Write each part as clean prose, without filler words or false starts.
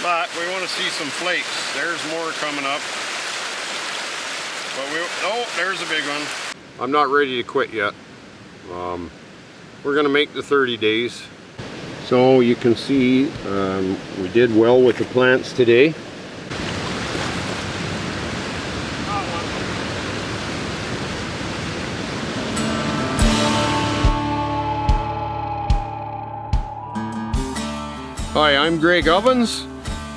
But we want to see some flakes. There's more coming up. But oh, there's a big one. I'm not ready to quit yet. We're going to make the 30 days. So you can see we did well with the plants today. Hi, I'm Greg Ovens,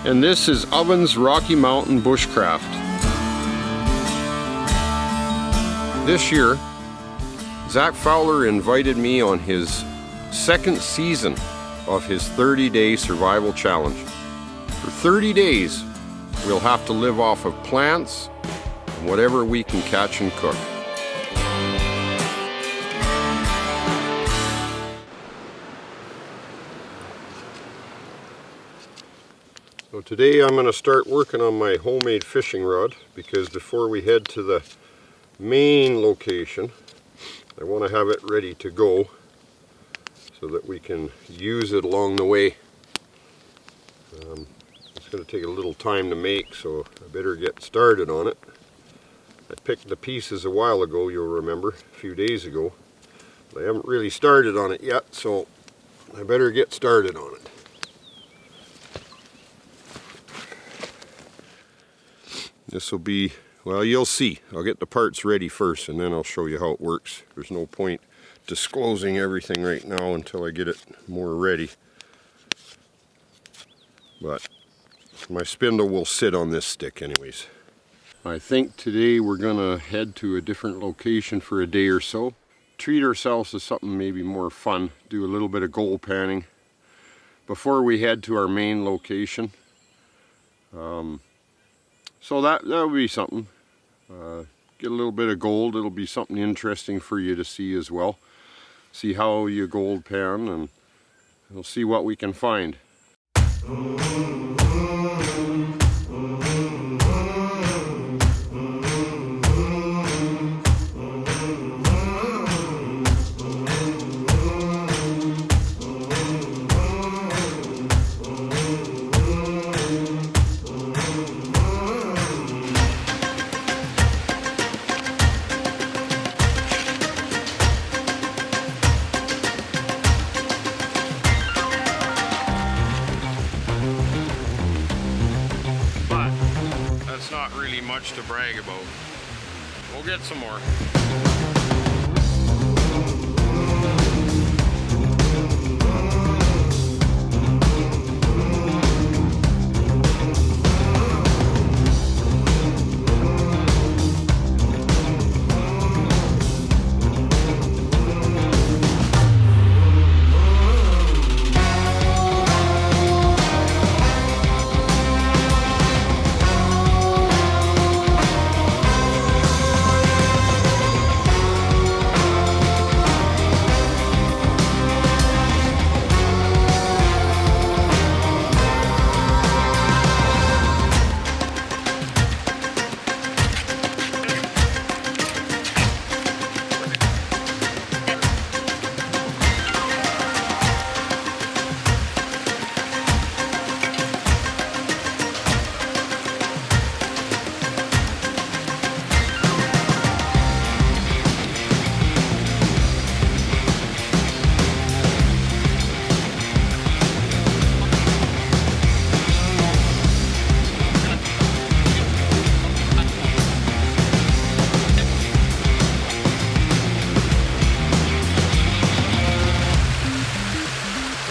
and this is Ovens Rocky Mountain Bushcraft. This year, Zach Fowler invited me on his second season of his 30-day survival challenge. For 30 days, we'll have to live off of plants and whatever we can catch and cook. So today I'm going to start working on my homemade fishing rod, because before we head to the main location, I want to have it ready to go so that we can use it along the way. It's going to take a little time to make, so I better get started on it. I picked the pieces a while ago, you'll remember, a few days ago. But I haven't really started on it yet, so I better get started on it. This will be, well, you'll see. I'll get the parts ready first and then I'll show you how it works. There's no point disclosing everything right now until I get it more ready. But my spindle will sit on this stick anyways. I think today we're gonna head to a different location for a day or so. Treat ourselves to something maybe more fun. Do a little bit of gold panning before we head to our main location. So that'll be something. Get a little bit of gold. It'll be something interesting for you to see as well. See how you gold pan, and we'll see what we can find. Much to brag about. We'll get some more.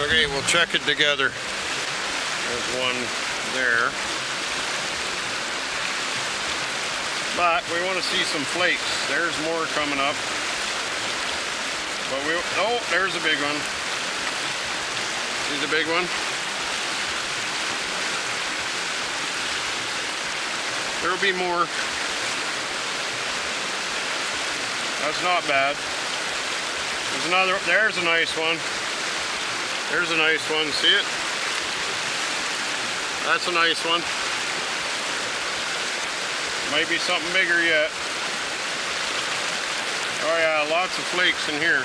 Okay, we'll check it together. There's one there. But we want to see some flakes. There's more coming up. But oh, there's a big one. See the big one? There'll be more. That's not bad. There's another, there's a nice one. There's a nice one, see it? That's a nice one. Might be something bigger yet. Oh yeah, lots of flakes in here.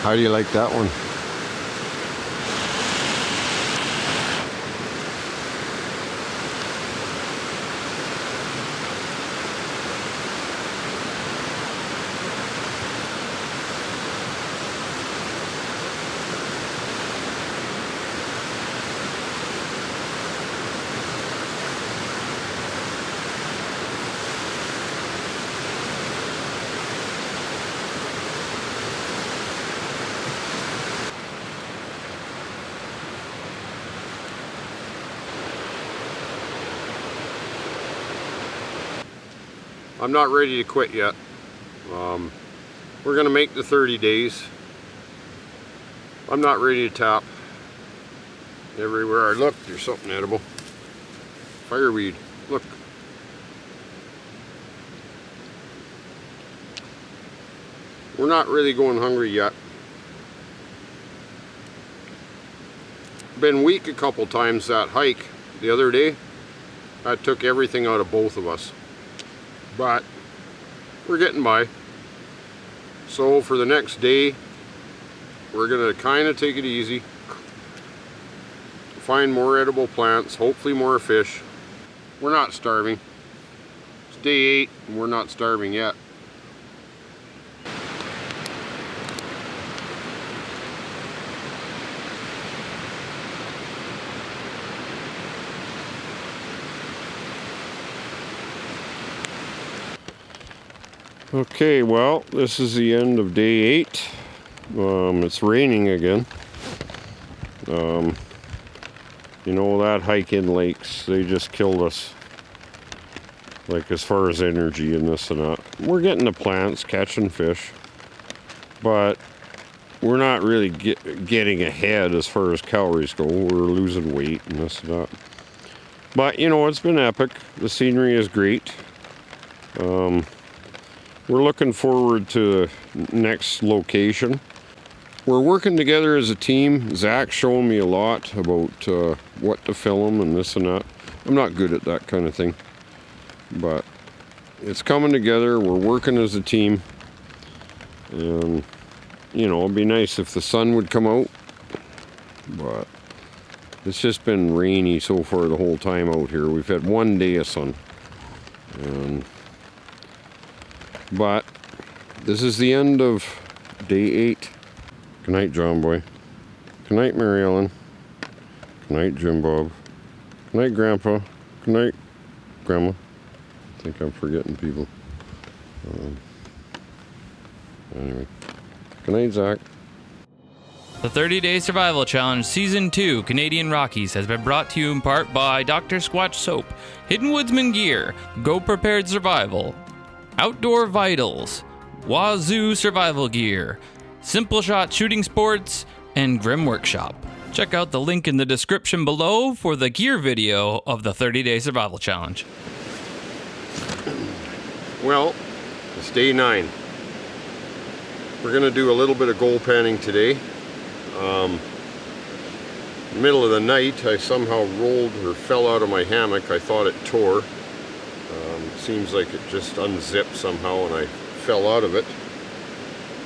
How do you like that one? I'm not ready to quit yet. We're gonna make the 30 days. I'm not ready to tap. Everywhere I look, there's something edible. Fireweed, look. We're not really going hungry yet. Been weak a couple times. That hike the other day, that took everything out of both of us. But we're getting by. So for the next day, we're gonna kind of take it easy, find more edible plants, hopefully more fish. We're not starving. It's day 8 and we're not starving yet. Okay, well, this is the end of day 8. It's raining again. You know, that hike in lakes, they just killed us. Like, as far as energy and this and that. We're getting the plants, catching fish. But we're not really getting ahead as far as calories go. We're losing weight and this and that. But, you know, it's been epic. The scenery is great. We're looking forward to the next location. We're working together as a team. Zach's showing me a lot about what to film and this and that. I'm not good at that kind of thing. But it's coming together. We're working as a team. And, you know, it'd be nice if the sun would come out. But it's just been rainy so far the whole time out here. We've had one day of sun. But this is the end of day 8. Good night, John Boy. Good night, Mary Ellen. Good night, Jim Bob. Good night, Grandpa. Good night, Grandma. I think I'm forgetting people. Anyway. Good night, Zach. The 30-Day Survival Challenge Season 2 Canadian Rockies has been brought to you in part by Dr. Squatch Soap, Hidden Woodsman Gear, Go Prepared Survival, Outdoor Vitals, Wazoo Survival Gear, Simple Shot Shooting Sports, and Grim Workshop. Check out the link in the description below for the gear video of the 30-Day Survival Challenge. Well, it's day 9. We're going to do a little bit of goal panning today. Middle of the night, I somehow rolled or fell out of my hammock. I thought it tore. Seems like it just unzipped somehow and I fell out of it.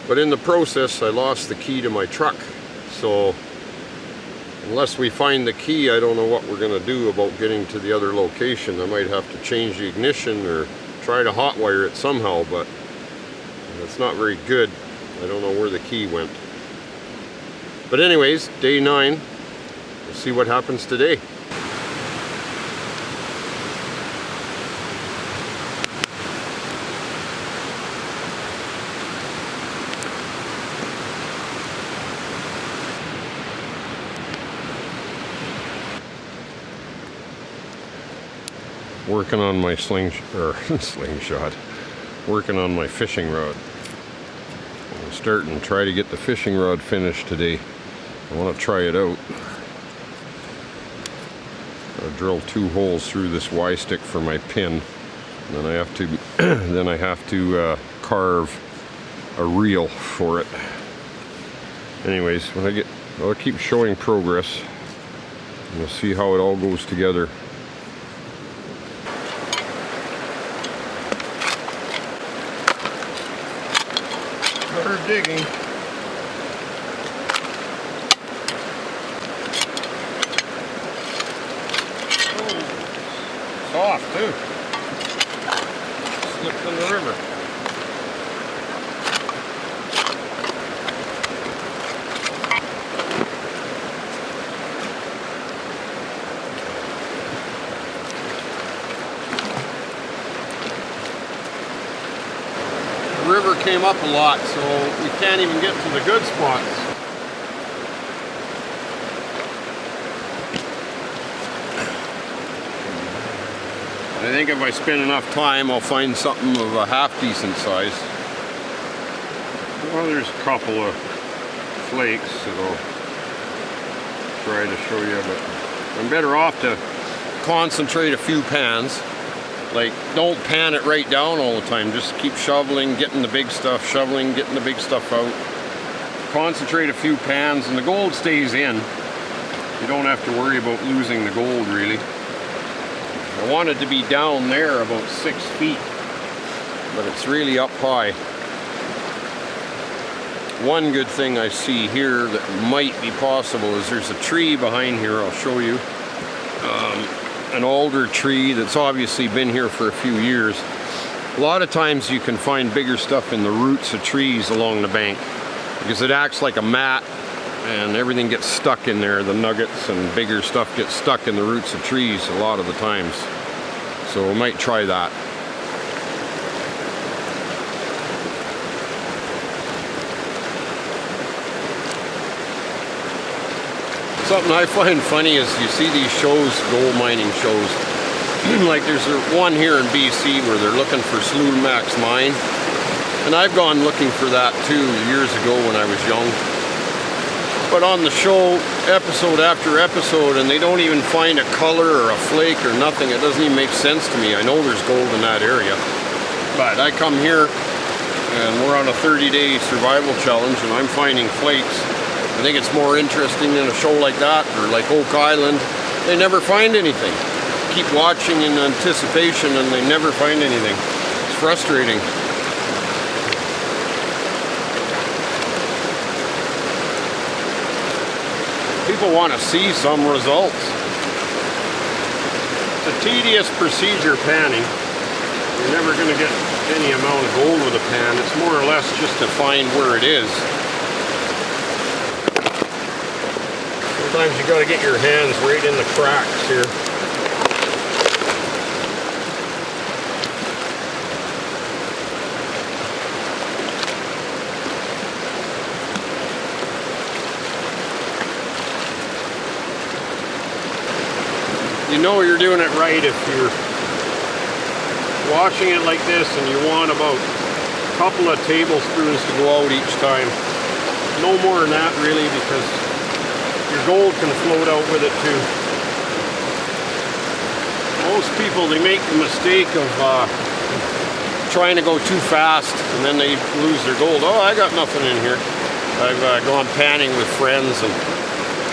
But in the process, I lost the key to my truck. So unless we find the key, I don't know what we're going to do about getting to the other location. I might have to change the ignition or try to hotwire it somehow, but it's not very good. I don't know where the key went. But anyways, day 9. We'll see what happens today. Working on my slingshot. Working on my fishing rod. I'm starting to try to get the fishing rod finished today. I want to try it out. I'll drill 2 holes through this Y stick for my pin. And then I have to carve a reel for it. Anyways, I'll keep showing progress. And we'll see how it all goes together. Better digging. too. Slipped in the river. The river came up a lot, so we can't even get to the good spots. I think if I spend enough time, I'll find something of a half decent size. Well, there's a couple of flakes that I'll try to show you, but I'm better off to concentrate a few pans. Like, don't pan it right down all the time. Just keep shoveling, getting the big stuff, shoveling, getting the big stuff out. Concentrate a few pans, and the gold stays in. You don't have to worry about losing the gold, really. I want it to be down there about 6 feet, but it's really up high. One good thing I see here that might be possible is there's a tree behind here. I'll show you. An alder tree that's obviously been here for a few years. A lot of times you can find bigger stuff in the roots of trees along the bank because it acts like a mat and everything gets stuck in there. The nuggets and bigger stuff gets stuck in the roots of trees a lot of the times. So we might try that. Something I find funny is you see these shows, gold mining shows. Like there's one here in BC where they're looking for Slough Max Mine. And I've gone looking for that too years ago when I was young. But on the show, episode after episode, and they don't even find a color or a flake or nothing. It doesn't even make sense to me. I know there's gold in that area. But I come here and we're on a 30-day survival challenge and I'm finding flakes. I think it's more interesting than a show like that, or like Oak Island. They never find anything. Keep watching in anticipation and they never find anything. It's frustrating. People want to see some results. It's a tedious procedure panning. You're never going to get any amount of gold with a pan. It's more or less just to find where it is. Sometimes you got to get your hands right in the cracks here. You know you're doing it right if you're washing it like this and you want about a couple of tablespoons to go out each time. No more than that really, because your gold can float out with it too. Most people, they make the mistake of trying to go too fast and then they lose their gold. Oh, I got nothing in here. I've gone panning with friends and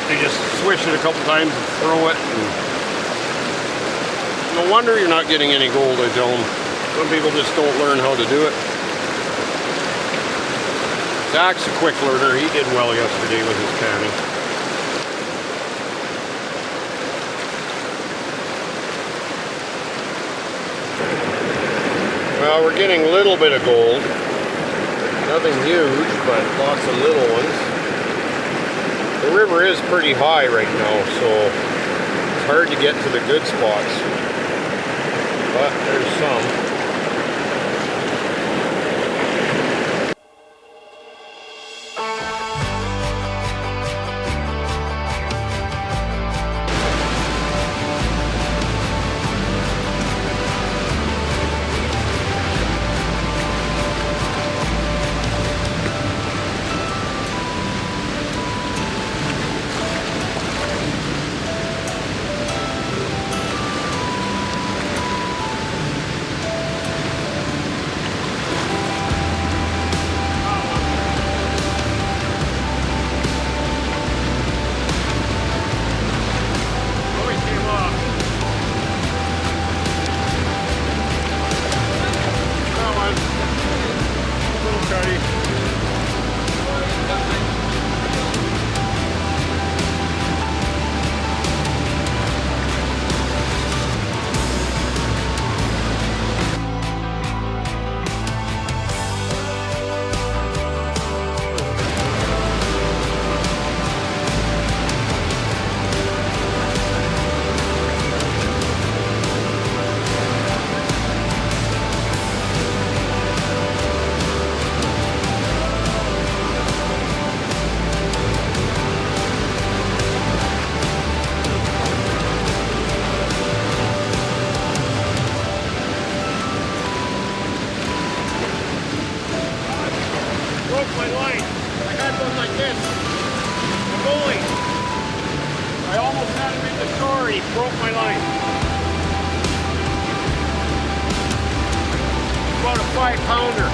they just swish it a couple times and throw it. And no wonder you're not getting any gold, I tell them. Some people just don't learn how to do it. Zach's a quick learner. He did well yesterday with his panning. Well, we're getting a little bit of gold. Nothing huge, but lots of little ones. The river is pretty high right now, so it's hard to get to the good spots. But there's some. there and he broke my line. About a 5-pounder.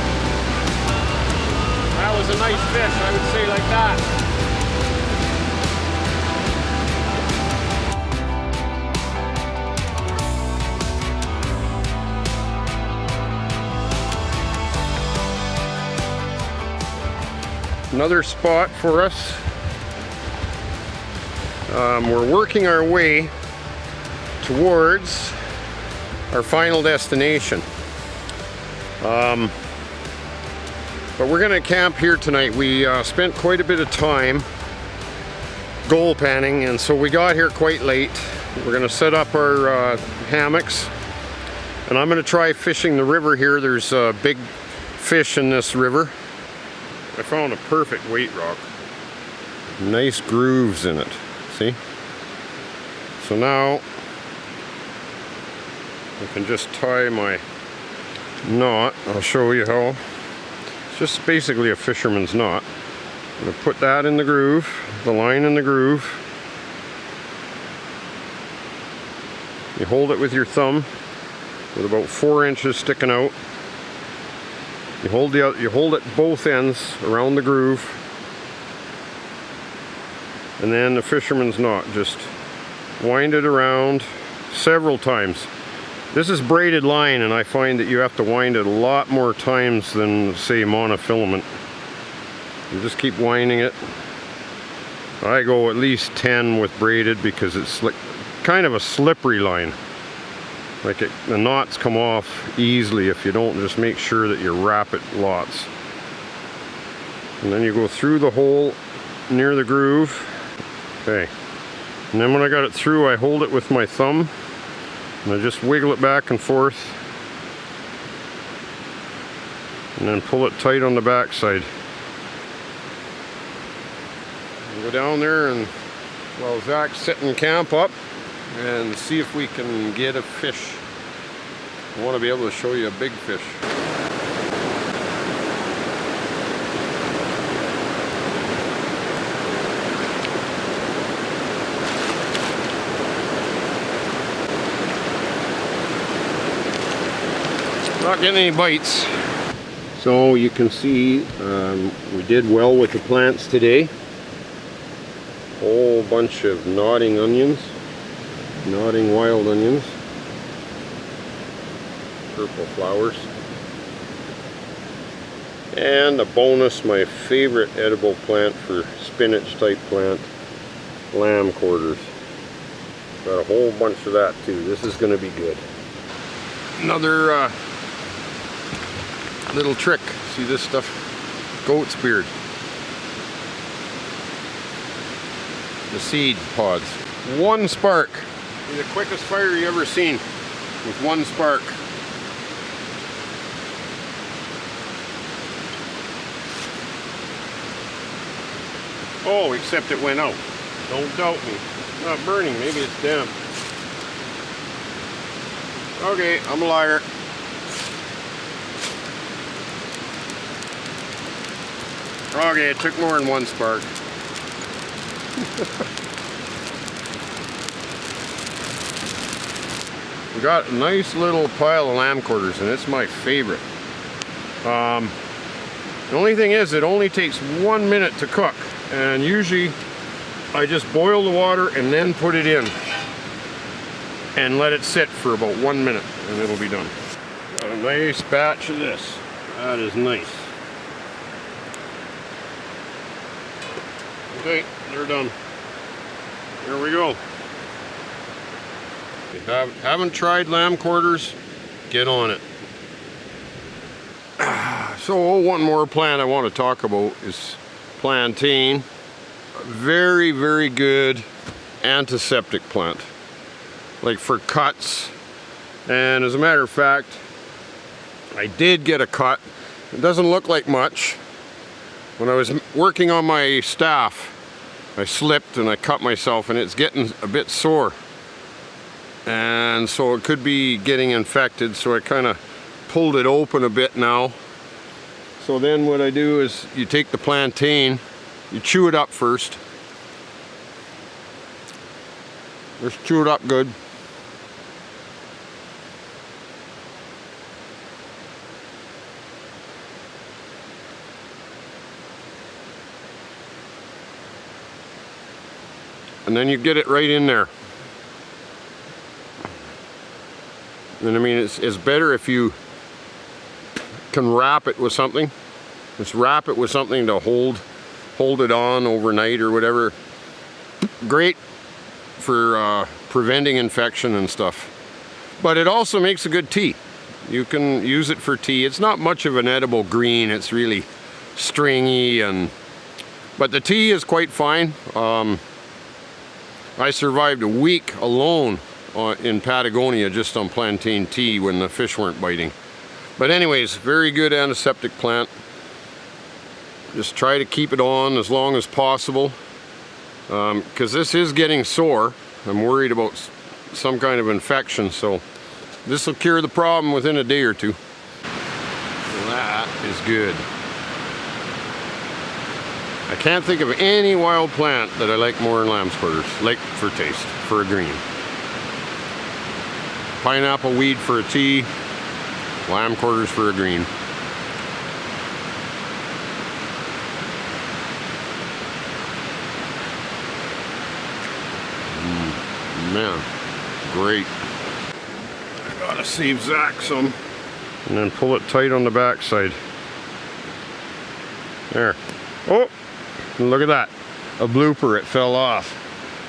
That was a nice fish, I would say, like that. Another spot for us. We're working our way towards our final destination. But we're gonna camp here tonight. We spent quite a bit of time goal panning, and so we got here quite late. We're gonna set up our hammocks, and I'm gonna try fishing the river here. There's big fish in this river. I found a perfect weight rock. Nice grooves in it, see? So now I can just tie my knot. I'll show you how. It's just basically a fisherman's knot. I'm gonna put that in the groove, the line in the groove. You hold it with your thumb with about 4 inches sticking out. You hold it both ends around the groove, and then the fisherman's knot. Just wind it around several times. This is braided line, and I find that you have to wind it a lot more times than, say, monofilament. You just keep winding it. I go at least 10 with braided because it's like kind of a slippery line. Like the knots come off easily if you don't just make sure that you wrap it lots. And then you go through the hole near the groove. Okay. And then when I got it through, I hold it with my thumb and I just wiggle it back and forth. And then pull it tight on the back side. Go down there and while Zach's setting camp up, and see if we can get a fish. I want to be able to show you a big fish. Not getting any bites. So you can see we did well with the plants today. Whole bunch of nodding onions. Nodding wild onions, purple flowers, and a bonus, my favorite edible plant for spinach type plant, lamb quarters. Got a whole bunch of that too. This is going to be good. Another little trick. See this stuff? Goat's beard. The seed pods. One spark. The quickest fire you ever seen with one spark. Oh, except it went out. Don't doubt me. It's not burning, maybe it's damp. Okay, I'm a liar. Okay, it took more than one spark. We got a nice little pile of lamb quarters, and it's my favorite. The only thing is, it only takes 1 minute to cook, and usually I just boil the water and then put it in and let it sit for about 1 minute, and it'll be done. Got a nice batch of this. That is nice. Okay, they're done. Here we go. If you haven't tried lamb quarters, get on it. So one more plant I want to talk about is plantain. A very, very good antiseptic plant. Like for cuts. And as a matter of fact, I did get a cut. It doesn't look like much. When I was working on my staff, I slipped and I cut myself, and it's getting a bit sore. And so it could be getting infected, so I kind of pulled it open a bit now. So then what I do is you take the plantain, you chew it up first, Just chew it up good. And then you get it right in there. And I mean, it's better if you can wrap it with something. Just wrap it with something to hold it on overnight or whatever. Great for preventing infection and stuff. But it also makes a good tea. You can use it for tea. It's not much of an edible green. It's really stringy, but the tea is quite fine. I survived a week alone in Patagonia just on plantain tea when the fish weren't biting. But anyways, very good antiseptic plant. Just try to keep it on as long as possible, because this is getting sore. I'm worried about some kind of infection, so this will cure the problem within a day or two. That is good. I can't think of any wild plant that I like more than lamb's quarters, like for taste, for a green. Pineapple weed for a tea, lamb quarters for a green. Man, great. I gotta save Zach some. And then pull it tight on the backside. There. Oh! Look at that. A blooper, it fell off.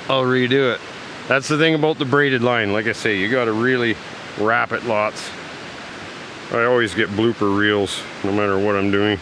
I'll redo it. That's the thing about the braided line. Like I say, you gotta really wrap it lots. I always get blooper reels no matter what I'm doing.